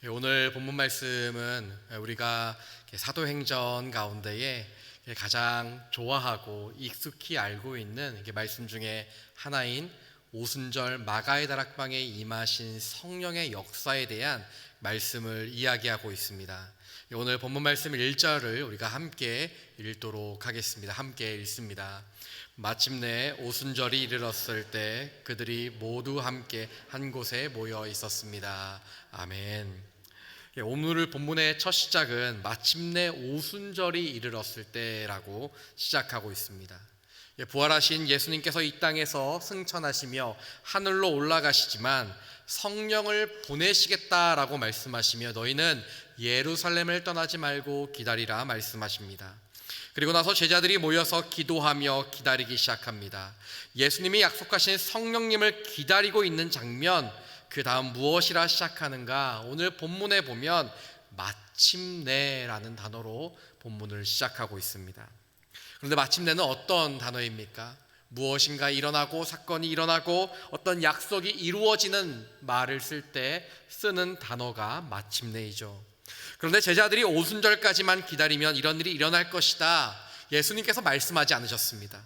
오늘 본문 말씀은 우리가 사도행전 가운데에 가장 좋아하고 익숙히 알고 있는 말씀 중에 하나인 오순절 마가의 다락방에 임하신 성령의 역사에 대한 말씀을 이야기하고 있습니다. 오늘 본문 말씀 1절을 우리가 함께 읽도록 하겠습니다. 함께 읽습니다. 마침내 오순절이 이르렀을 때 그들이 모두 함께 한 곳에 모여 있었습니다. 아멘. 오늘 본문의 첫 시작은 마침내 오순절이 이르렀을 때라고 시작하고 있습니다. 부활하신 예수님께서 이 땅에서 승천하시며 하늘로 올라가시지만 성령을 보내시겠다라고 말씀하시며 너희는 예루살렘을 떠나지 말고 기다리라 말씀하십니다. 그리고 나서 제자들이 모여서 기도하며 기다리기 시작합니다. 예수님이 약속하신 성령님을 기다리고 있는 장면, 그 다음 무엇이라 시작하는가? 오늘 본문에 보면 마침내라는 단어로 본문을 시작하고 있습니다. 그런데 마침내는 어떤 단어입니까? 무엇인가 일어나고 사건이 일어나고 어떤 약속이 이루어지는 말을 쓸 때 쓰는 단어가 마침내이죠. 그런데 제자들이 오순절까지만 기다리면 이런 일이 일어날 것이다, 예수님께서 말씀하지 않으셨습니다.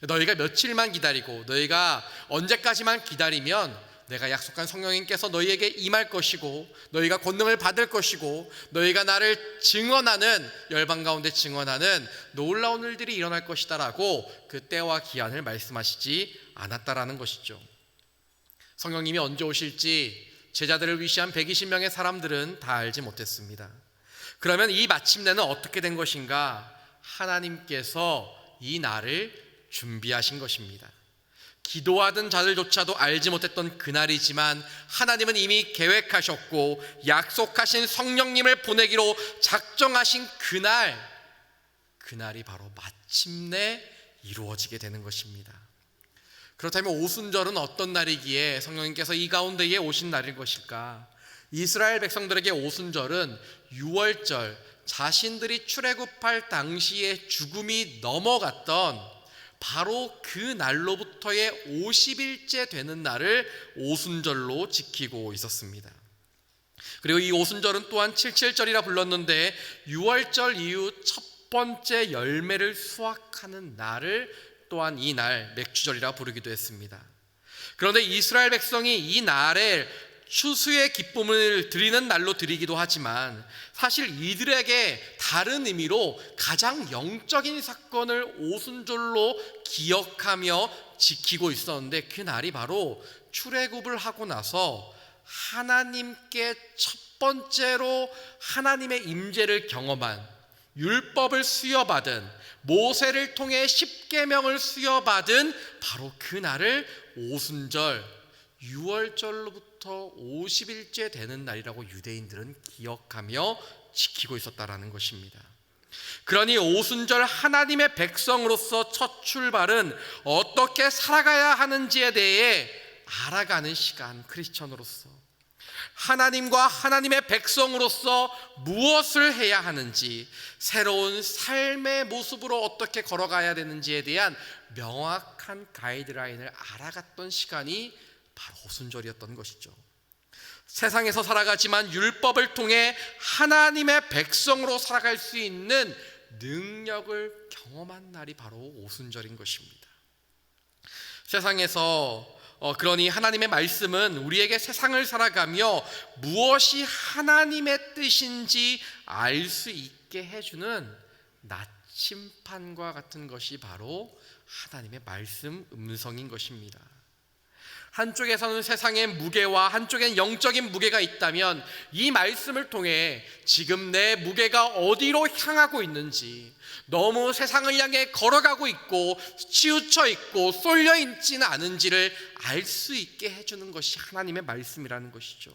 너희가 며칠만 기다리고 너희가 언제까지만 기다리면 내가 약속한 성령님께서 너희에게 임할 것이고 너희가 권능을 받을 것이고 너희가 나를 증언하는, 열방 가운데 증언하는 놀라운 일들이 일어날 것이다 라고 그 때와 기한을 말씀하시지 않았다라는 것이죠. 성령님이 언제 오실지 제자들을 위시한 120명의 사람들은 다 알지 못했습니다. 그러면 이 마침내는 어떻게 된 것인가? 하나님께서 이 날을 준비하신 것입니다. 기도하던 자들조차도 알지 못했던 그날이지만 하나님은 이미 계획하셨고 약속하신 성령님을 보내기로 작정하신 그날이 바로 마침내 이루어지게 되는 것입니다. 그렇다면 오순절은 어떤 날이기에 성령님께서 이 가운데에 오신 날인 것일까? 이스라엘 백성들에게 오순절은 유월절, 자신들이 출애굽할 당시에 죽음이 넘어갔던 바로 그 날로부터의 50일째 되는 날을 오순절로 지키고 있었습니다. 그리고 이 오순절은 또한 칠칠절이라 불렀는데 유월절 이후 첫 번째 열매를 수확하는 날을 또한 이 날 맥주절이라 부르기도 했습니다. 그런데 이스라엘 백성이 이 날에 추수의 기쁨을 드리는 날로 드리기도 하지만 사실 이들에게 다른 의미로 가장 영적인 사건을 오순절로 기억하며 지키고 있었는데 그 날이 바로 출애굽을 하고 나서 하나님께 첫 번째로 하나님의 임재를 경험한, 율법을 수여받은, 모세를 통해 십계명을 수여받은 바로 그 날을 오순절, 유월절로부터 50일째 되는 날이라고 유대인들은 기억하며 지키고 있었다라는 것입니다. 그러니 오순절 하나님의 백성으로서 첫 출발은 어떻게 살아가야 하는지에 대해 알아가는 시간, 크리스천으로서 하나님과 하나님의 백성으로서 무엇을 해야 하는지, 새로운 삶의 모습으로 어떻게 걸어가야 되는지에 대한 명확한 가이드라인을 알아갔던 시간이 바로 오순절이었던 것이죠. 세상에서 살아가지만 율법을 통해 하나님의 백성으로 살아갈 수 있는 능력을 경험한 날이 바로 오순절인 것입니다. 세상에서 그러니 하나님의 말씀은 우리에게 세상을 살아가며 무엇이 하나님의 뜻인지 알 수 있게 해주는 나침판과 같은 것이 바로 하나님의 말씀 음성인 것입니다. 한쪽에서는 세상의 무게와 한쪽엔 영적인 무게가 있다면 이 말씀을 통해 지금 내 무게가 어디로 향하고 있는지, 너무 세상을 향해 걸어가고 있고 치우쳐 있고 쏠려 있지는 않은지를 알 수 있게 해주는 것이 하나님의 말씀이라는 것이죠.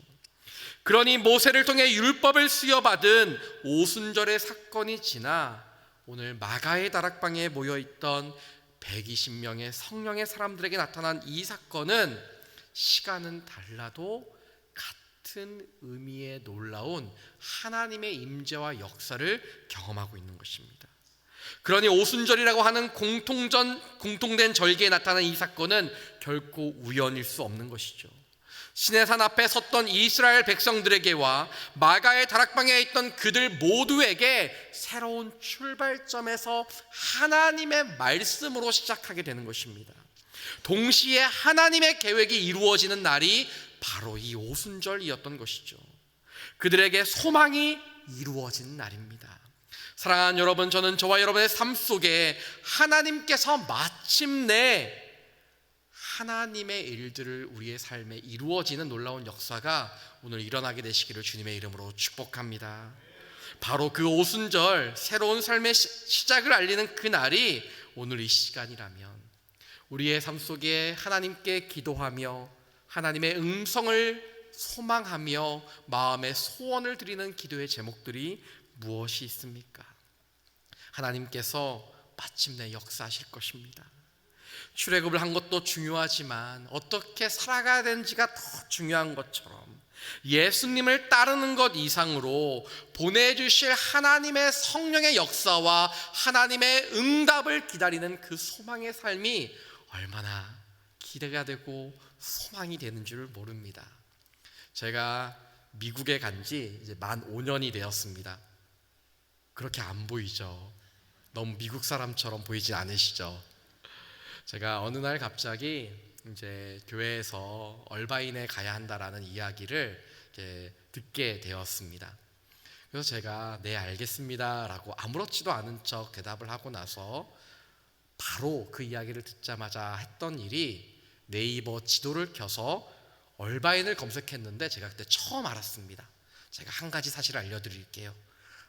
그러니 모세를 통해 율법을 수여받은 오순절의 사건이 지나 오늘 마가의 다락방에 모여있던 120명의 성령의 사람들에게 나타난 이 사건은 시간은 달라도 같은 의미의 놀라운 하나님의 임재와 역사를 경험하고 있는 것입니다. 그러니 오순절이라고 하는 공통된 절기에 나타난 이 사건은 결코 우연일 수 없는 것이죠. 시내산 앞에 섰던 이스라엘 백성들에게와 마가의 다락방에 있던 그들 모두에게 새로운 출발점에서 하나님의 말씀으로 시작하게 되는 것입니다. 동시에 하나님의 계획이 이루어지는 날이 바로 이 오순절이었던 것이죠. 그들에게 소망이 이루어진 날입니다. 사랑하는 여러분, 저는 저와 여러분의 삶 속에 하나님께서 마침내 하나님의 일들을 우리의 삶에 이루어지는 놀라운 역사가 오늘 일어나게 되시기를 주님의 이름으로 축복합니다. 바로 그 오순절, 새로운 삶의 시작을 알리는 그 날이 오늘 이 시간이라면 우리의 삶 속에 하나님께 기도하며 하나님의 음성을 소망하며 마음의 소원을 드리는 기도의 제목들이 무엇이 있습니까? 하나님께서 마침내 역사하실 것입니다. 출애굽을 한 것도 중요하지만 어떻게 살아가야 되는지가 더 중요한 것처럼 예수님을 따르는 것 이상으로 보내주실 하나님의 성령의 역사와 하나님의 응답을 기다리는 그 소망의 삶이 얼마나 기대가 되고 소망이 되는 줄 모릅니다. 제가 미국에 간 지 이제 만 5년이 되었습니다. 그렇게 안 보이죠? 너무 미국 사람처럼 보이지 않으시죠? 제가 어느 날 갑자기 이제 교회에서 얼바인에 가야 한다라는 이야기를 듣게 되었습니다. 그래서 제가 네 알겠습니다라고 아무렇지도 않은 척 대답을 하고 나서 바로 그 이야기를 듣자마자 했던 일이 네이버 지도를 켜서 얼바인을 검색했는데 제가 그때 처음 알았습니다. 제가 한 가지 사실을 알려드릴게요.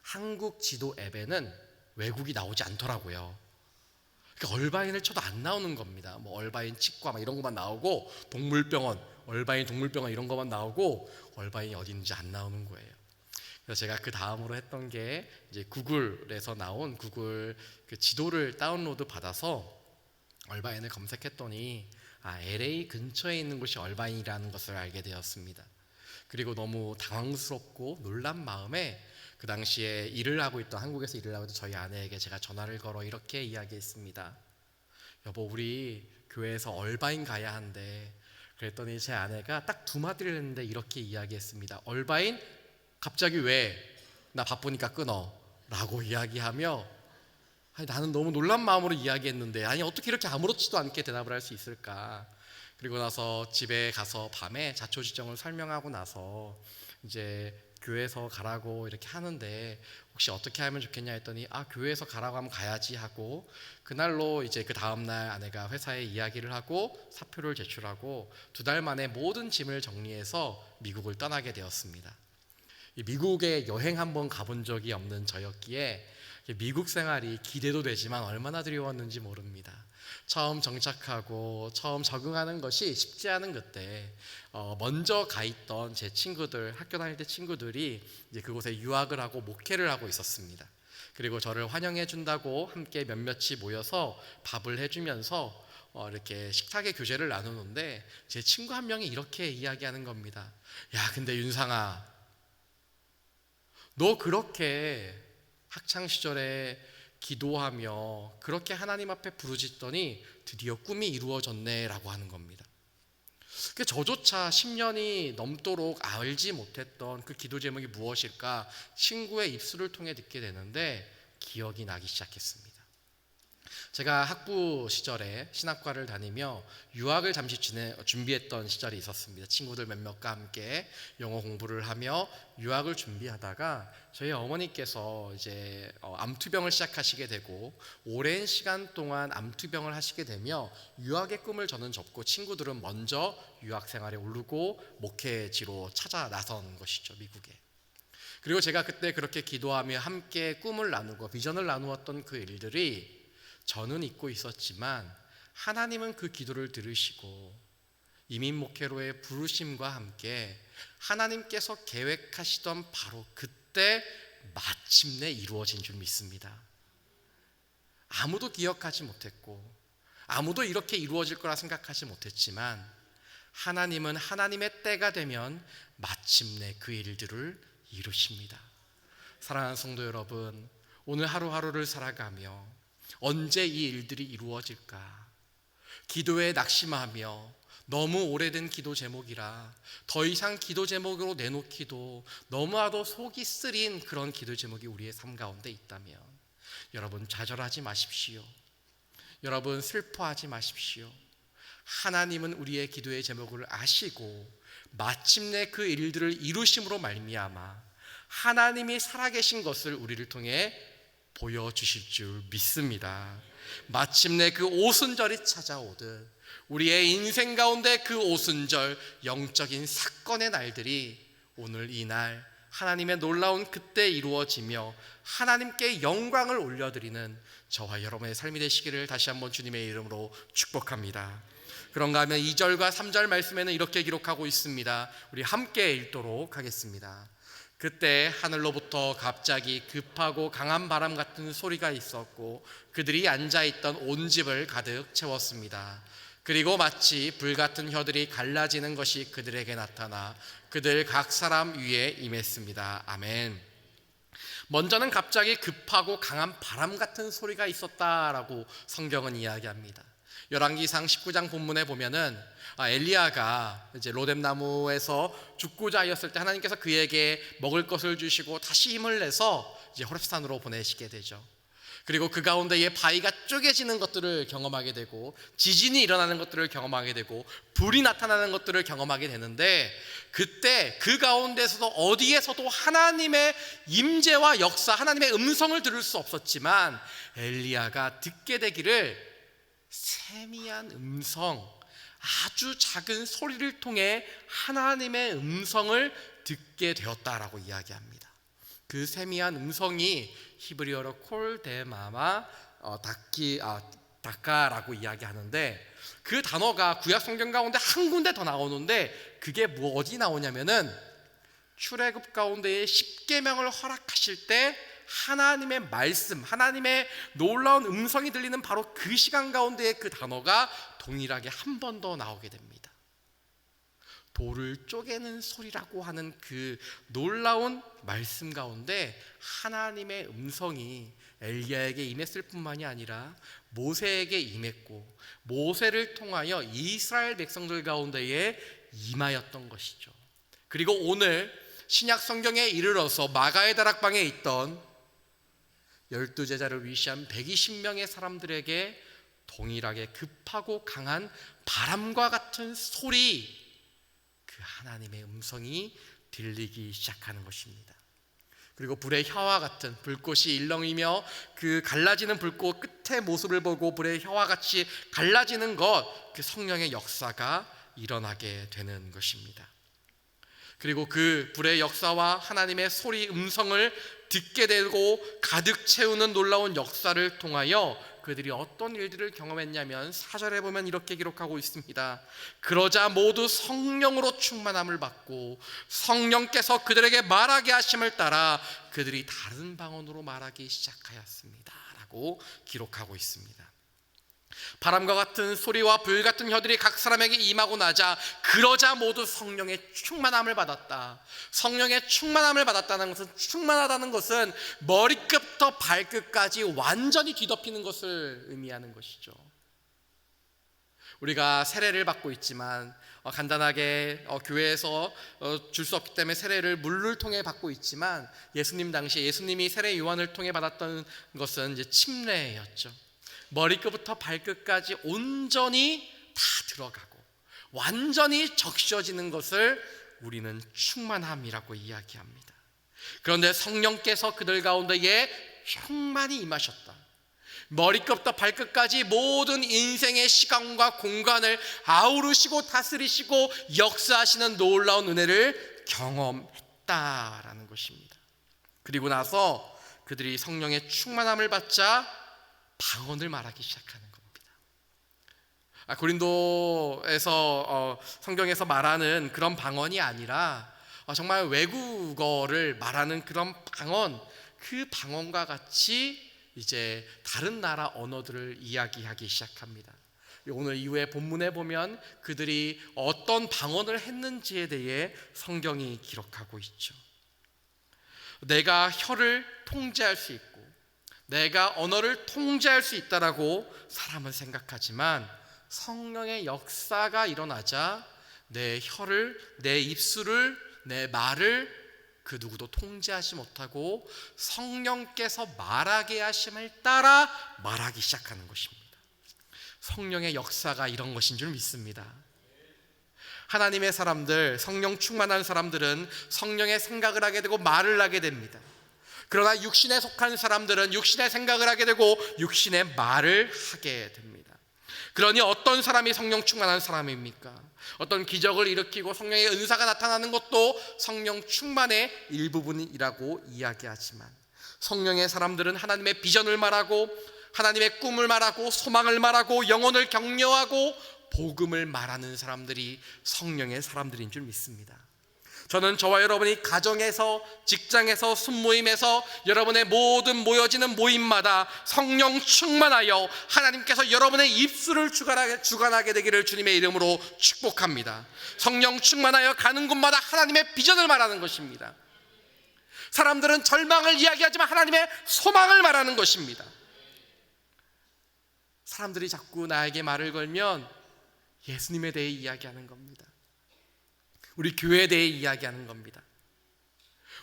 한국 지도 앱에는 외국이 나오지 않더라고요. 그러니까 얼바인을 쳐도 안 나오는 겁니다. 뭐 얼바인 치과 막 이런 것만 나오고 동물병원, 얼바인 동물병원 이런 것만 나오고 얼바인이 어디 있는지 안 나오는 거예요. 그래서 제가 그 다음으로 했던 게 이제 구글에서 나온 구글 그 지도를 다운로드 받아서 얼바인을 검색했더니 LA 근처에 있는 곳이 얼바인이라는 것을 알게 되었습니다. 그리고 너무 당황스럽고 놀란 마음에 그 당시에 일을 하고 있던 한국에서 일을 하고 있던 저희 아내에게 제가 전화를 걸어 이렇게 이야기했습니다. 여보, 우리 교회에서 얼바인 가야 한대. 그랬더니 제 아내가 딱 두 마디를 했는데 이렇게 이야기했습니다. 얼바인? 갑자기 왜? 나 바쁘니까 끊어 라고 이야기하며 나는 너무 놀란 마음으로 이야기했는데 어떻게 이렇게 아무렇지도 않게 대답을 할 수 있을까. 그리고 나서 집에 가서 밤에 자초지종을 설명하고 나서 이제 교회에서 가라고 이렇게 하는데 혹시 어떻게 하면 좋겠냐 했더니 교회에서 가라고 하면 가야지 하고 그날로 이제 그 다음날 아내가 회사에 이야기를 하고 사표를 제출하고 2달 만에 모든 짐을 정리해서 미국을 떠나게 되었습니다. 미국에 여행 한번 가본 적이 없는 저였기에 미국 생활이 기대도 되지만 얼마나 두려웠는지 모릅니다. 처음 정착하고 처음 적응하는 것이 쉽지 않은 그때 먼저 가 있던 제 친구들, 학교 다닐 때 친구들이 이제 그곳에 유학을 하고 목회를 하고 있었습니다. 그리고 저를 환영해 준다고 함께 몇몇이 모여서 밥을 해주면서 이렇게 식탁의 교제를 나누는데 제 친구 한 명이 이렇게 이야기하는 겁니다. 야, 근데 윤상아, 너 그렇게 학창시절에 기도하며 그렇게 하나님 앞에 부르짖더니 드디어 꿈이 이루어졌네 라고 하는 겁니다. 저조차 10년이 넘도록 알지 못했던 그 기도 제목이 무엇일까 친구의 입술을 통해 듣게 되는데 기억이 나기 시작했습니다. 제가 학부 시절에 신학과를 다니며 유학을 잠시 준비했던 시절이 있었습니다. 친구들 몇몇과 함께 영어 공부를 하며 유학을 준비하다가 저희 어머니께서 이제 암투병을 시작하시게 되고 오랜 시간 동안 암투병을 하시게 되며 유학의 꿈을 저는 접고 친구들은 먼저 유학 생활에 오르고 목회지로 찾아 나선 것이죠, 미국에. 그리고 제가 그때 그렇게 기도하며 함께 꿈을 나누고 비전을 나누었던 그 일들이 저는 잊고 있었지만 하나님은 그 기도를 들으시고 이민 목회로의 부르심과 함께 하나님께서 계획하시던 바로 그때 마침내 이루어진 줄 믿습니다. 아무도 기억하지 못했고 아무도 이렇게 이루어질 거라 생각하지 못했지만 하나님은 하나님의 때가 되면 마침내 그 일들을 이루십니다. 사랑하는 성도 여러분, 오늘 하루하루를 살아가며 언제 이 일들이 이루어질까 기도에 낙심하며 너무 오래된 기도 제목이라 더 이상 기도 제목으로 내놓기도 너무나도 속이 쓰린 그런 기도 제목이 우리의 삶 가운데 있다면 여러분 좌절하지 마십시오. 여러분 슬퍼하지 마십시오. 하나님은 우리의 기도의 제목을 아시고 마침내 그 일들을 이루심으로 말미암아 하나님이 살아계신 것을 우리를 통해 보여주실 줄 믿습니다. 마침내 그 오순절이 찾아오듯 우리의 인생 가운데 그 오순절 영적인 사건의 날들이 오늘 이날 하나님의 놀라운 그때 이루어지며 하나님께 영광을 올려드리는 저와 여러분의 삶이 되시기를 다시 한번 주님의 이름으로 축복합니다. 그런가 하면 2절과 3절 말씀에는 이렇게 기록하고 있습니다. 우리 함께 읽도록 하겠습니다. 그때 하늘로부터 갑자기 급하고 강한 바람 같은 소리가 있었고 그들이 앉아있던 온 집을 가득 채웠습니다. 그리고 마치 불같은 혀들이 갈라지는 것이 그들에게 나타나 그들 각 사람 위에 임했습니다. 아멘. 먼저는 갑자기 급하고 강한 바람 같은 소리가 있었다라고 성경은 이야기합니다. 열왕기상 19장 본문에 보면은 엘리야가 이제 로뎀나무에서 죽고자 하였을 때 하나님께서 그에게 먹을 것을 주시고 다시 힘을 내서 이제 호렙산으로 보내시게 되죠. 그리고 그 가운데에 바위가 쪼개지는 것들을 경험하게 되고 지진이 일어나는 것들을 경험하게 되고 불이 나타나는 것들을 경험하게 되는데 그때 그 가운데서도 어디에서도 하나님의 임재와 역사, 하나님의 음성을 들을 수 없었지만 엘리야가 듣게 되기를 세미한 음성, 아주 작은 소리를 통해 하나님의 음성을 듣게 되었다라고 이야기합니다. 그 세미한 음성이 히브리어로 콜데마마 다카라고 이야기하는데 그 단어가 구약 성경 가운데 한 군데 더 나오는데 그게 어디 나오냐면은 출애굽 가운데에 십계명을 허락하실 때 하나님의 말씀, 하나님의 놀라운 음성이 들리는 바로 그 시간 가운데에 그 단어가 동일하게 한 번 더 나오게 됩니다. 돌을 쪼개는 소리라고 하는 그 놀라운 말씀 가운데 하나님의 음성이 엘리야에게 임했을 뿐만이 아니라 모세에게 임했고 모세를 통하여 이스라엘 백성들 가운데에 임하였던 것이죠. 그리고 오늘 신약 성경에 이르러서 마가의 다락방에 있던 12제자를 위시한 120명의 사람들에게 동일하게 급하고 강한 바람과 같은 소리, 그 하나님의 음성이 들리기 시작하는 것입니다. 그리고 불의 혀와 같은 불꽃이 일렁이며 그 갈라지는 불꽃 끝의 모습을 보고 불의 혀와 같이 갈라지는 것, 그 성령의 역사가 일어나게 되는 것입니다. 그리고 그 불의 역사와 하나님의 소리 음성을 듣게 되고 가득 채우는 놀라운 역사를 통하여 그들이 어떤 일들을 경험했냐면 4절에 보면 이렇게 기록하고 있습니다. 그러자 모두 성령으로 충만함을 받고 성령께서 그들에게 말하게 하심을 따라 그들이 다른 방언으로 말하기 시작하였습니다 라고 기록하고 있습니다. 바람과 같은 소리와 불 같은 혀들이 각 사람에게 임하고 나자 그러자 모두 성령의 충만함을 받았다. 성령의 충만함을 받았다는 것은, 충만하다는 것은 머리끝부터 발끝까지 완전히 뒤덮이는 것을 의미하는 것이죠. 우리가 세례를 받고 있지만 간단하게 교회에서 줄 수 없기 때문에 세례를 물을 통해 받고 있지만 예수님 당시에 예수님이 세례 요한을 통해 받았던 것은 이제 침례였죠. 머리끝부터 발끝까지 온전히 다 들어가고 완전히 적셔지는 것을 우리는 충만함이라고 이야기합니다. 그런데 성령께서 그들 가운데에 충만히 임하셨다. 머리끝부터 발끝까지 모든 인생의 시간과 공간을 아우르시고 다스리시고 역사하시는 놀라운 은혜를 경험했다라는 것입니다. 그리고 나서 그들이 성령의 충만함을 받자 방언을 말하기 시작하는 겁니다. 고린도에서 성경에서 말하는 그런 방언이 아니라 정말 외국어를 말하는 그런 방언, 그 방언과 같이 이제 다른 나라 언어들을 이야기하기 시작합니다. 오늘 이후에 본문에 보면 그들이 어떤 방언을 했는지에 대해 성경이 기록하고 있죠. 내가 혀를 통제할 수 있고 내가 언어를 통제할 수 있다라고 사람은 생각하지만 성령의 역사가 일어나자 내 혀를, 내 입술을, 내 말을 그 누구도 통제하지 못하고 성령께서 말하게 하심을 따라 말하기 시작하는 것입니다. 성령의 역사가 이런 것인 줄 믿습니다. 하나님의 사람들, 성령 충만한 사람들은 성령의 생각을 하게 되고 말을 하게 됩니다. 그러나 육신에 속한 사람들은 육신의 생각을 하게 되고 육신의 말을 하게 됩니다. 그러니 어떤 사람이 성령 충만한 사람입니까? 어떤 기적을 일으키고 성령의 은사가 나타나는 것도 성령 충만의 일부분이라고 이야기하지만, 성령의 사람들은 하나님의 비전을 말하고 하나님의 꿈을 말하고 소망을 말하고 영혼을 격려하고 복음을 말하는 사람들이 성령의 사람들인 줄 믿습니다. 저는 저와 여러분이 가정에서, 직장에서, 순모임에서, 여러분의 모든 모여지는 모임마다 성령 충만하여 하나님께서 여러분의 입술을 주관하게 되기를 주님의 이름으로 축복합니다. 성령 충만하여 가는 곳마다 하나님의 비전을 말하는 것입니다. 사람들은 절망을 이야기하지만 하나님의 소망을 말하는 것입니다. 사람들이 자꾸 나에게 말을 걸면 예수님에 대해 이야기하는 겁니다. 우리 교회에 대해 이야기하는 겁니다.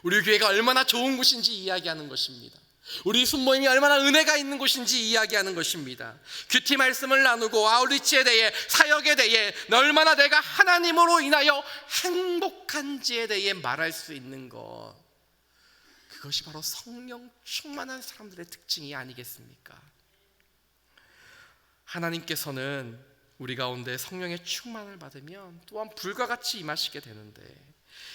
우리 교회가 얼마나 좋은 곳인지 이야기하는 것입니다. 우리 순모임이 얼마나 은혜가 있는 곳인지 이야기하는 것입니다. 큐티 말씀을 나누고 아웃리치에 대해, 사역에 대해, 얼마나 내가 하나님으로 인하여 행복한지에 대해 말할 수 있는 것, 그것이 바로 성령 충만한 사람들의 특징이 아니겠습니까? 하나님께서는 우리 가운데 성령의 충만을 받으면 또한 불과 같이 임하시게 되는데,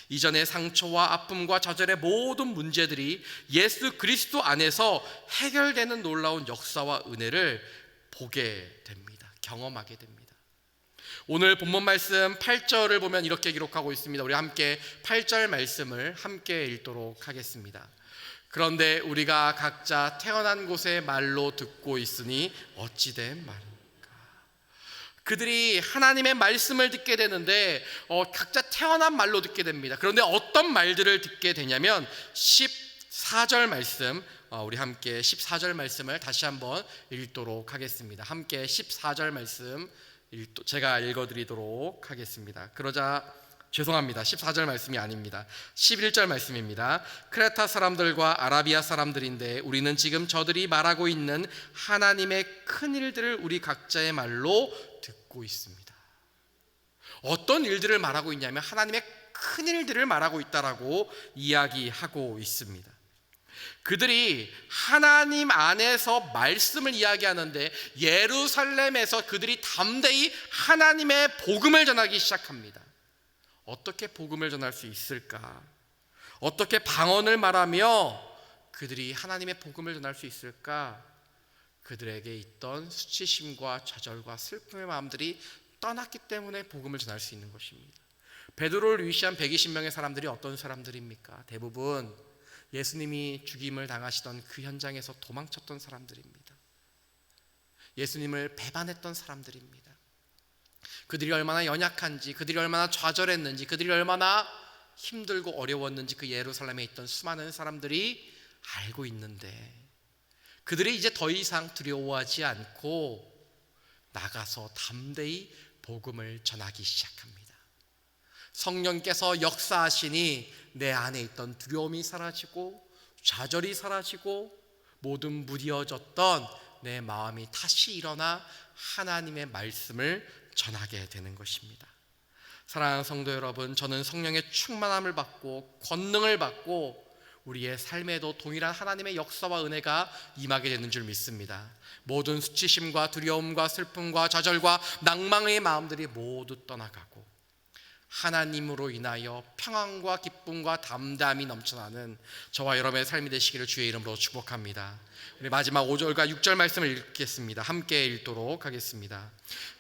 이전의 상처와 아픔과 좌절의 모든 문제들이 예수 그리스도 안에서 해결되는 놀라운 역사와 은혜를 보게 됩니다. 경험하게 됩니다. 오늘 본문 말씀 8절을 보면 이렇게 기록하고 있습니다. 우리 함께 8절 말씀을 함께 읽도록 하겠습니다. 그런데 우리가 각자 태어난 곳의 말로 듣고 있으니 어찌 된 말인가. 그들이 하나님의 말씀을 듣게 되는데 각자 태어난 말로 듣게 됩니다. 그런데 어떤 말들을 듣게 되냐면 14절 말씀, 우리 함께 14절 말씀을 다시 한번 읽도록 하겠습니다. 함께 14절 말씀 제가 읽어드리도록 하겠습니다. 그러자 죄송합니다. 14절 말씀이 아닙니다. 11절 말씀입니다. 크레타 사람들과 아라비아 사람들인데 우리는 지금 저들이 말하고 있는 하나님의 큰 일들을 우리 각자의 말로 듣고 있습니다. 어떤 일들을 말하고 있냐면 하나님의 큰 일들을 말하고 있다라고 이야기하고 있습니다. 그들이 하나님 안에서 말씀을 이야기하는데 예루살렘에서 그들이 담대히 하나님의 복음을 전하기 시작합니다. 어떻게 복음을 전할 수 있을까? 어떻게 방언을 말하며 그들이 하나님의 복음을 전할 수 있을까? 그들에게 있던 수치심과 좌절과 슬픔의 마음들이 떠났기 때문에 복음을 전할 수 있는 것입니다. 베드로를 위시한 120명의 사람들이 어떤 사람들입니까? 대부분 예수님이 죽임을 당하시던 그 현장에서 도망쳤던 사람들입니다. 예수님을 배반했던 사람들입니다. 그들이 얼마나 연약한지, 그들이 얼마나 좌절했는지, 그들이 얼마나 힘들고 어려웠는지 그 예루살렘에 있던 수많은 사람들이 알고 있는데, 그들이 이제 더 이상 두려워하지 않고 나가서 담대히 복음을 전하기 시작합니다. 성령께서 역사하시니 내 안에 있던 두려움이 사라지고 좌절이 사라지고 모든 무뎌졌던 내 마음이 다시 일어나 하나님의 말씀을 전하게 되는 것입니다. 사랑하는 성도 여러분, 저는 성령의 충만함을 받고 권능을 받고 우리의 삶에도 동일한 하나님의 역사와 은혜가 임하게 되는 줄 믿습니다. 모든 수치심과 두려움과 슬픔과 좌절과 낭망의 마음들이 모두 떠나가고 하나님으로 인하여 평안과 기쁨과 담담이 넘쳐나는 저와 여러분의 삶이 되시기를 주의 이름으로 축복합니다. 우리 마지막 5절과 6절 말씀을 읽겠습니다. 함께 읽도록 하겠습니다.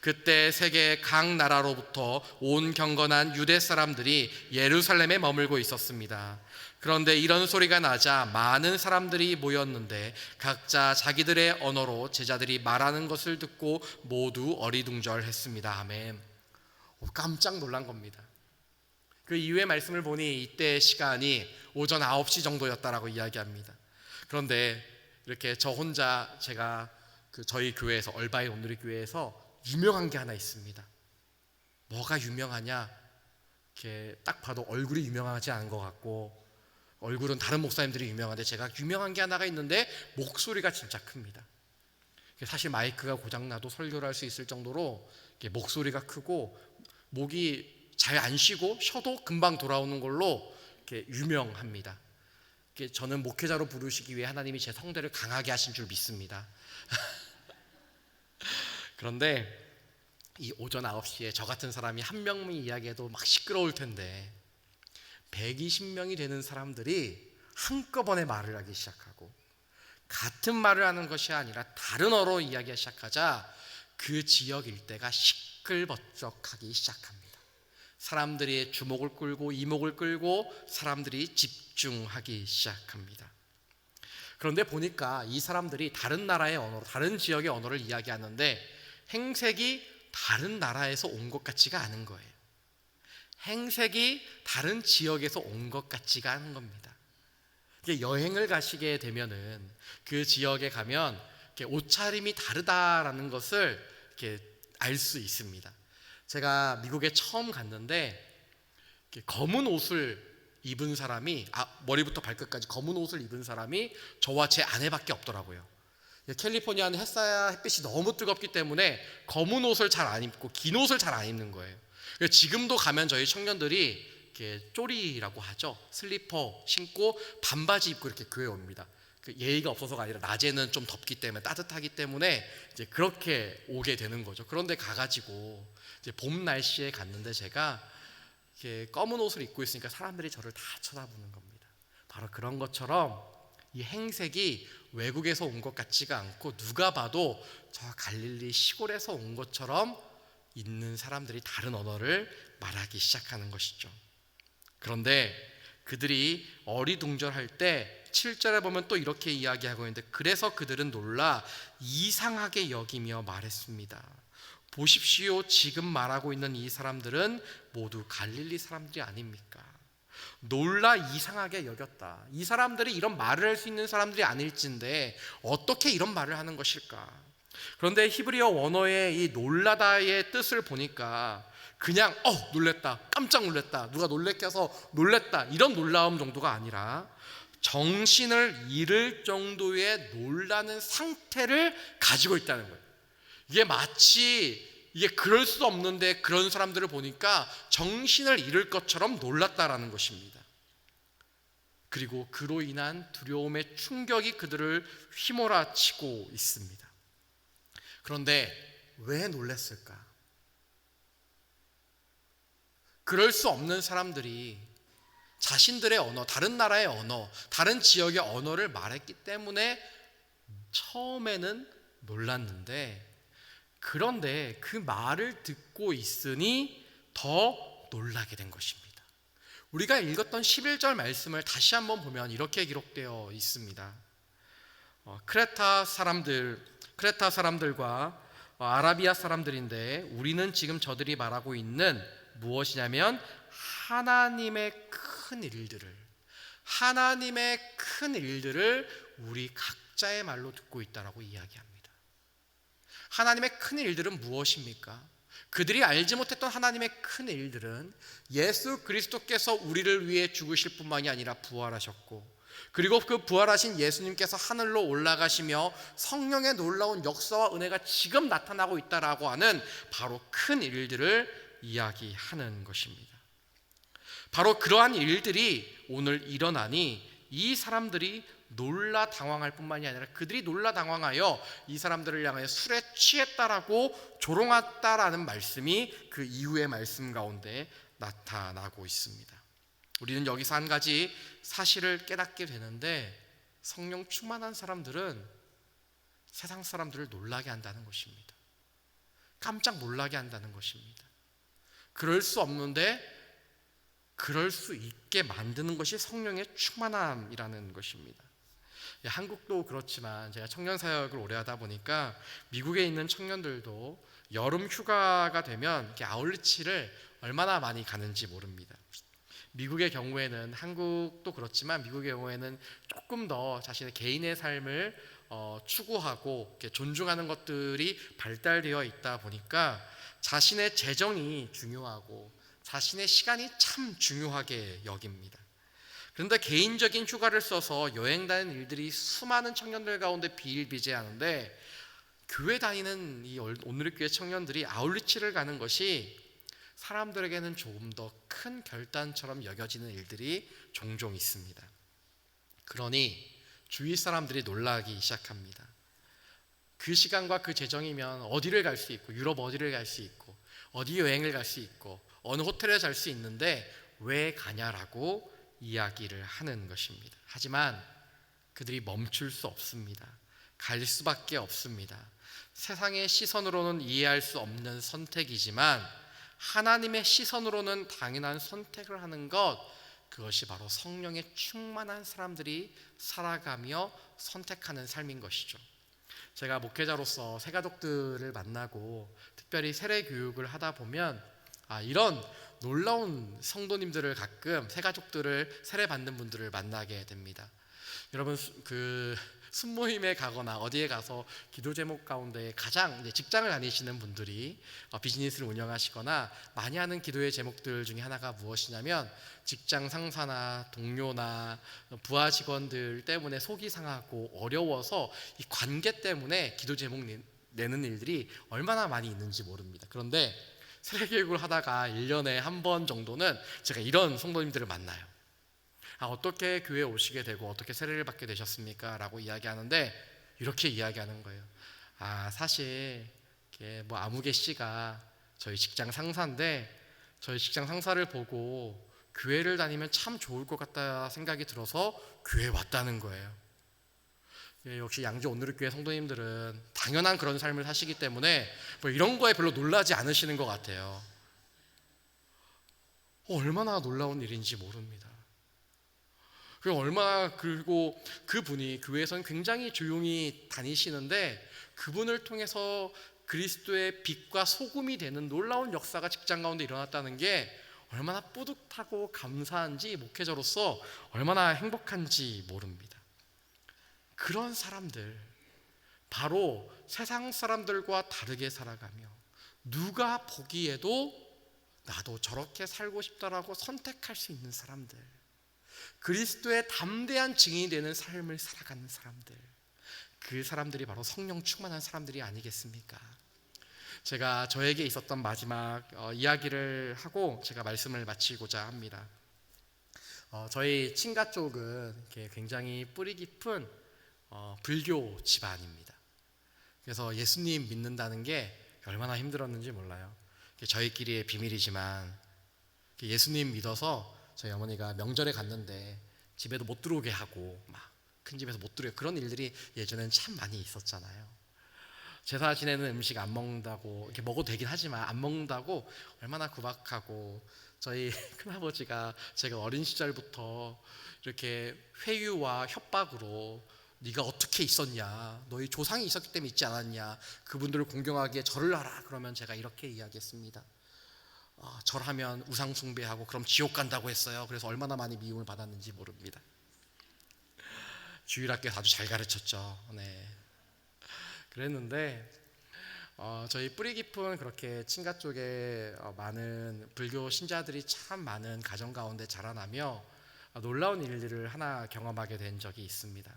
그때 세계 각 나라로부터 온 경건한 유대 사람들이 예루살렘에 머물고 있었습니다. 그런데 이런 소리가 나자 많은 사람들이 모였는데 각자 자기들의 언어로 제자들이 말하는 것을 듣고 모두 어리둥절했습니다. 아멘. 깜짝 놀란 겁니다. 그 이후의 말씀을 보니 이때 시간이 오전 9시 정도였다라고 이야기합니다. 그런데 이렇게 저 혼자 제가 저희 교회에서 얼바이 온누리 교회에서 유명한 게 하나 있습니다. 뭐가 유명하냐? 이렇게 딱 봐도 얼굴이 유명하지 않은 것 같고, 얼굴은 다른 목사님들이 유명한데 제가 유명한 게 하나가 있는데 목소리가 진짜 큽니다. 사실 마이크가 고장나도 설교를 할 수 있을 정도로 목소리가 크고, 목이 잘 안 쉬고 쉬어도 금방 돌아오는 걸로 이렇게 유명합니다. 저는 목회자로 부르시기 위해 하나님이 제 성대를 강하게 하신 줄 믿습니다. 그런데 이 오전 9시에 저 같은 사람이 한 명이 이야기해도 막 시끄러울 텐데 120명이 되는 사람들이 한꺼번에 말을 하기 시작하고, 같은 말을 하는 것이 아니라 다른 어로 이야기하기 시작하자 그 지역 일대가 시끌벅적하기 시작합니다. 사람들이 주목을 끌고 이목을 끌고 사람들이 집중하기 시작합니다. 그런데 보니까 이 사람들이 다른 나라의 언어로, 다른 지역의 언어를 이야기하는데 행색이 다른 나라에서 온 것 같지가 않은 거예요. 행색이 다른 지역에서 온 것 같지가 않은 겁니다. 여행을 가시게 되면은 그 지역에 가면 옷차림이 다르다라는 것을 알 수 있습니다. 제가 미국에 처음 갔는데 검은 옷을 입은 사람이, 머리부터 발끝까지 검은 옷을 입은 사람이 저와 제 아내밖에 없더라고요. 캘리포니아는 햇빛이 너무 뜨겁기 때문에 검은 옷을 잘 안 입고 긴 옷을 잘 안 입는 거예요. 지금도 가면 저희 청년들이 이렇게 쪼리라고 하죠. 슬리퍼 신고 반바지 입고 이렇게 교회 옵니다. 예의가 없어서가 아니라 낮에는 좀 덥기 때문에, 따뜻하기 때문에 이제 그렇게 오게 되는 거죠. 그런데 가가지고 이제 봄 날씨에 갔는데 제가 이렇게 검은 옷을 입고 있으니까 사람들이 저를 다 쳐다보는 겁니다. 바로 그런 것처럼 이 행색이 외국에서 온 것 같지가 않고 누가 봐도 저 갈릴리 시골에서 온 것처럼 있는 사람들이 다른 언어를 말하기 시작하는 것이죠. 그런데 그들이 어리둥절할 때 7절에 보면 또 이렇게 이야기하고 있는데, 그래서 그들은 놀라 이상하게 여기며 말했습니다. 보십시오, 지금 말하고 있는 이 사람들은 모두 갈릴리 사람들이 아닙니까? 놀라 이상하게 여겼다. 이 사람들이 이런 말을 할 수 있는 사람들이 아닐진데 어떻게 이런 말을 하는 것일까? 그런데 히브리어 원어의 이 놀라다의 뜻을 보니까 그냥 놀랬다, 깜짝 놀랐다, 누가 놀래켜 서 놀랬다, 이런 놀라움 정도가 아니라 정신을 잃을 정도의 놀라는 상태를 가지고 있다는 거예요. 이게 마치 이게 그럴 수 없는데 그런 사람들을 보니까 정신을 잃을 것처럼 놀랐다라는 것입니다. 그리고 그로 인한 두려움의 충격이 그들을 휘몰아치고 있습니다. 그런데 왜 놀랐을까? 그럴 수 없는 사람들이 자신들의 언어, 다른 나라의 언어, 다른 지역의 언어를 말했기 때문에 처음에는 놀랐는데, 그런데 그 말을 듣고 있으니 더 놀라게 된 것입니다. 우리가 읽었던 11절 말씀을 다시 한번 보면 이렇게 기록되어 있습니다. 크레타 사람들과 아라비아 사람들인데 우리는 지금 저들이 말하고 있는 무엇이냐면 하나님의 큰 일들을 우리 각자의 말로 듣고 있다라고 이야기합니다. 하나님의 큰 일들은 무엇입니까? 그들이 알지 못했던 하나님의 큰 일들은 예수 그리스도께서 우리를 위해 죽으실 뿐만이 아니라 부활하셨고, 그리고 그 부활하신 예수님께서 하늘로 올라가시며 성령의 놀라운 역사와 은혜가 지금 나타나고 있다라고 하는 바로 큰 일들을 이야기하는 것입니다. 바로 그러한 일들이 오늘 일어나니 이 사람들이 놀라 당황할 뿐만이 아니라 그들이 놀라 당황하여 이 사람들을 향하여 술에 취했다라고 조롱했다라는 말씀이 그 이후의 말씀 가운데 나타나고 있습니다. 우리는 여기서 한 가지 사실을 깨닫게 되는데, 성령 충만한 사람들은 세상 사람들을 놀라게 한다는 것입니다. 깜짝 놀라게 한다는 것입니다. 그럴 수 없는데 그럴 수 있게 만드는 것이 성령의 충만함이라는 것입니다. 한국도 그렇지만 제가 청년 사역을 오래 하다 보니까 미국에 있는 청년들도 여름 휴가가 되면 이렇게 아울리치를 얼마나 많이 가는지 모릅니다. 미국의 경우에는 한국도 그렇지만 미국의 경우에는 조금 더 자신의 개인의 삶을 추구하고 이렇게 존중하는 것들이 발달되어 있다 보니까 자신의 재정이 중요하고 자신의 시간이 참 중요하게 여깁니다. 그런데 개인적인 휴가를 써서 여행 다니는 일들이 수많은 청년들 가운데 비일비재하는데 교회 다니는 이 오늘의 교회 청년들이 아울리치를 가는 것이 사람들에게는 조금 더 큰 결단처럼 여겨지는 일들이 종종 있습니다. 그러니 주위 사람들이 놀라기 시작합니다. 그 시간과 그 재정이면 어디를 갈 수 있고 유럽 어디를 갈 수 있고 어디 여행을 갈 수 있고 어느 호텔에 잘 수 있는데 왜 가냐라고 이야기를 하는 것입니다. 하지만 그들이 멈출 수 없습니다. 갈 수밖에 없습니다. 세상의 시선으로는 이해할 수 없는 선택이지만 하나님의 시선으로는 당연한 선택을 하는 것, 그것이 바로 성령에 충만한 사람들이 살아가며 선택하는 삶인 것이죠. 제가 목회자로서 새가족들을 만나고 특별히 세례 교육을 하다 보면 이런 놀라운 성도님들을 가끔 새가족들을 세례받는 분들을 만나게 됩니다. 여러분 그 순모임에 가거나 어디에 가서 기도 제목 가운데 가장 이제 직장을 다니시는 분들이 비즈니스를 운영하시거나 많이 하는 기도의 제목들 중에 하나가 무엇이냐면 직장 상사나 동료나 부하 직원들 때문에 속이 상하고 어려워서 이 관계 때문에 기도 제목 내는 일들이 얼마나 많이 있는지 모릅니다. 그런데 세례교육을 하다가 1년에 한 번 정도는 제가 이런 성도님들을 만나요. 어떻게 교회에 오시게 되고 어떻게 세례를 받게 되셨습니까? 라고 이야기하는데 이렇게 이야기하는 거예요. 사실 뭐 아무개 씨가 저희 직장 상사인데 저희 직장 상사를 보고 교회를 다니면 참 좋을 것 같다 생각이 들어서 교회에 왔다는 거예요. 역시 양주 오늘의 교회 성도님들은 당연한 그런 삶을 사시기 때문에 뭐 이런 거에 별로 놀라지 않으시는 것 같아요. 얼마나 놀라운 일인지 모릅니다. 그리고 그분이 교회에서는 굉장히 조용히 다니시는데 그분을 통해서 그리스도의 빛과 소금이 되는 놀라운 역사가 직장 가운데 일어났다는 게 얼마나 뿌듯하고 감사한지 목회자로서 얼마나 행복한지 모릅니다. 그런 사람들, 바로 세상 사람들과 다르게 살아가며 누가 보기에도 나도 저렇게 살고 싶다라고 선택할 수 있는 사람들, 그리스도의 담대한 증인이 되는 삶을 살아가는 사람들, 그 사람들이 바로 성령 충만한 사람들이 아니겠습니까? 제가 저에게 있었던 마지막 이야기를 하고 제가 말씀을 마치고자 합니다. 저희 친가 쪽은 굉장히 뿌리 깊은 불교 집안입니다. 그래서 예수님 믿는다는 게 얼마나 힘들었는지 몰라요. 저희끼리의 비밀이지만 예수님 믿어서 저희 어머니가 명절에 갔는데 집에도 못 들어오게 하고 막 큰 집에서 못 들어오게, 그런 일들이 예전에는 참 많이 있었잖아요. 제사 지내는 음식 안 먹는다고, 이렇게 먹어도 되긴 하지만 안 먹는다고 얼마나 구박하고, 저희 큰아버지가 제가 어린 시절부터 이렇게 회유와 협박으로 네가 어떻게 있었냐, 너희 조상이 있었기 때문에 있지 않았냐, 그분들을 공경하기에 절을 하라, 그러면 제가 이렇게 이야기했습니다. 절하면 우상 숭배하고 그럼 지옥 간다고 했어요. 그래서 얼마나 많이 미움을 받았는지 모릅니다. 주일학교에서 아주 잘 가르쳤죠. 네. 그랬는데 저희 뿌리 깊은 그렇게 친가 쪽에 많은 불교 신자들이 참 많은 가정 가운데 자라나며 놀라운 일들을 하나 경험하게 된 적이 있습니다.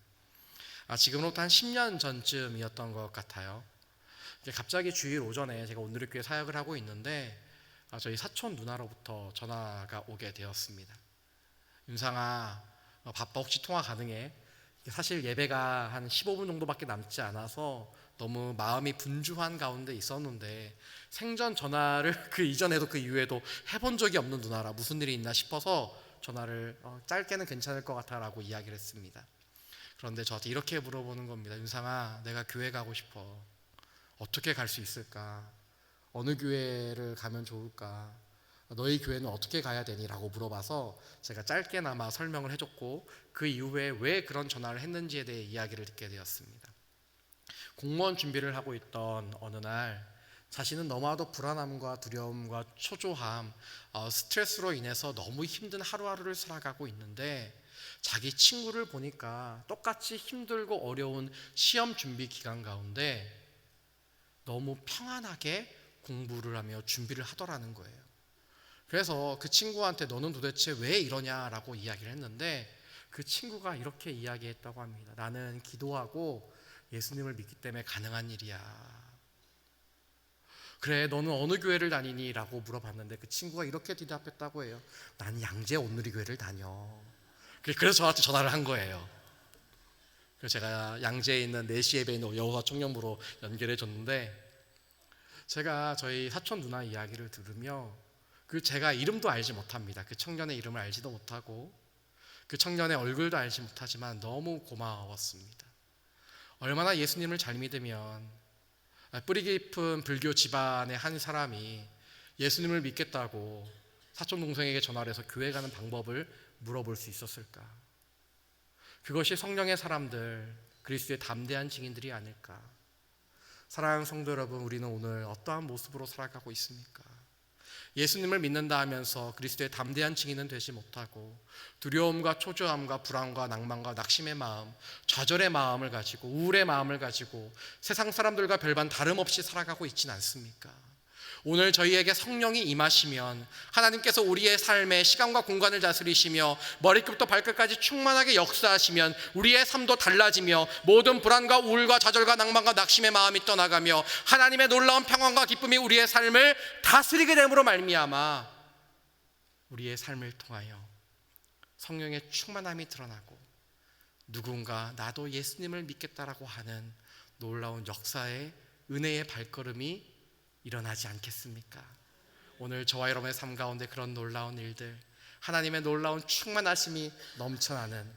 지금으로부터 한 10년 전쯤이었던 것 같아요. 갑자기 주일 오전에 제가 오늘의 교회 사역을 하고 있는데 저희 사촌 누나로부터 전화가 오게 되었습니다. 윤상아, 바빠, 혹시 통화 가능해? 사실 예배가 한 15분 정도밖에 남지 않아서 너무 마음이 분주한 가운데 있었는데 생전 전화를 그 이전에도 그 이후에도 해본 적이 없는 누나라 무슨 일이 있나 싶어서 전화를 짧게는 괜찮을 것 같아 라고 이야기를 했습니다. 그런데 저한테 이렇게 물어보는 겁니다. 윤상아, 내가 교회 가고 싶어. 어떻게 갈 수 있을까? 어느 교회를 가면 좋을까? 너희 교회는 어떻게 가야 되니? 라고 물어봐서 제가 짧게나마 설명을 해줬고 그 이후에 왜 그런 전화를 했는지에 대해 이야기를 듣게 되었습니다. 공무원 준비를 하고 있던 어느 날 자신은 너무나도 불안함과 두려움과 초조함, 스트레스로 인해서 너무 힘든 하루하루를 살아가고 있는데 자기 친구를 보니까 똑같이 힘들고 어려운 시험 준비 기간 가운데 너무 평안하게 공부를 하며 준비를 하더라는 거예요. 그래서 그 친구한테 너는 도대체 왜 이러냐라고 이야기를 했는데 그 친구가 이렇게 이야기했다고 합니다. 나는 기도하고 예수님을 믿기 때문에 가능한 일이야. 그래, 너는 어느 교회를 다니니? 라고 물어봤는데 그 친구가 이렇게 대답했다고 해요. 난 양재 온누리교회를 다녀. 그래서 저한테 전화를 한 거예요. 그래서 제가 양재에 있는 4시 예배에 있는 여호와 청년부로 연결해 줬는데 제가 저희 사촌 누나 이야기를 들으며 제가 이름도 알지 못합니다. 그 청년의 이름을 알지도 못하고 그 청년의 얼굴도 알지 못하지만 너무 고마웠습니다. 얼마나 예수님을 잘 믿으면 뿌리 깊은 불교 집안의 한 사람이 예수님을 믿겠다고 사촌 동생에게 전화를 해서 교회 가는 방법을 물어볼 수 있었을까? 그것이 성령의 사람들, 그리스도의 담대한 증인들이 아닐까? 사랑하는 성도 여러분, 우리는 오늘 어떠한 모습으로 살아가고 있습니까? 예수님을 믿는다 하면서 그리스도의 담대한 증인은 되지 못하고 두려움과 초조함과 불안과 낭만과 낙심의 마음, 좌절의 마음을 가지고 우울의 마음을 가지고 세상 사람들과 별반 다름없이 살아가고 있지는 않습니까? 오늘 저희에게 성령이 임하시면 하나님께서 우리의 삶에 시간과 공간을 다스리시며 머리끝부터 발끝까지 충만하게 역사하시면 우리의 삶도 달라지며 모든 불안과 우울과 좌절과 낭만과 낙심의 마음이 떠나가며 하나님의 놀라운 평안과 기쁨이 우리의 삶을 다스리게 됨으로 말미암아 우리의 삶을 통하여 성령의 충만함이 드러나고 누군가 나도 예수님을 믿겠다라고 하는 놀라운 역사의 은혜의 발걸음이 일어나지 않겠습니까? 오늘 저와 여러분의 삶 가운데 그런 놀라운 일들, 하나님의 놀라운 충만하심이 넘쳐나는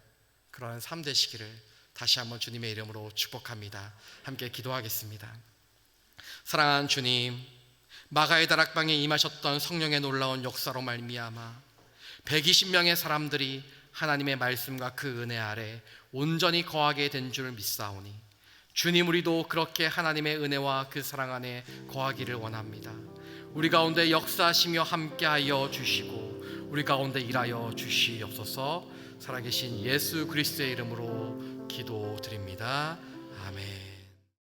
그런 삶 되시기를 다시 한번 주님의 이름으로 축복합니다. 함께 기도하겠습니다. 사랑하는 주님, 마가의 다락방에 임하셨던 성령의 놀라운 역사로 말미암아 120명의 사람들이 하나님의 말씀과 그 은혜 아래 온전히 거하게 된 줄 믿사오니 주님, 우리도 그렇게 하나님의 은혜와 그 사랑 안에 거하기를 원합니다. 우리 가운데 역사하시며 함께하여 주시고 우리 가운데 일하여 주시옵소서. 살아계신 예수 그리스도의 이름으로 기도드립니다. 아멘.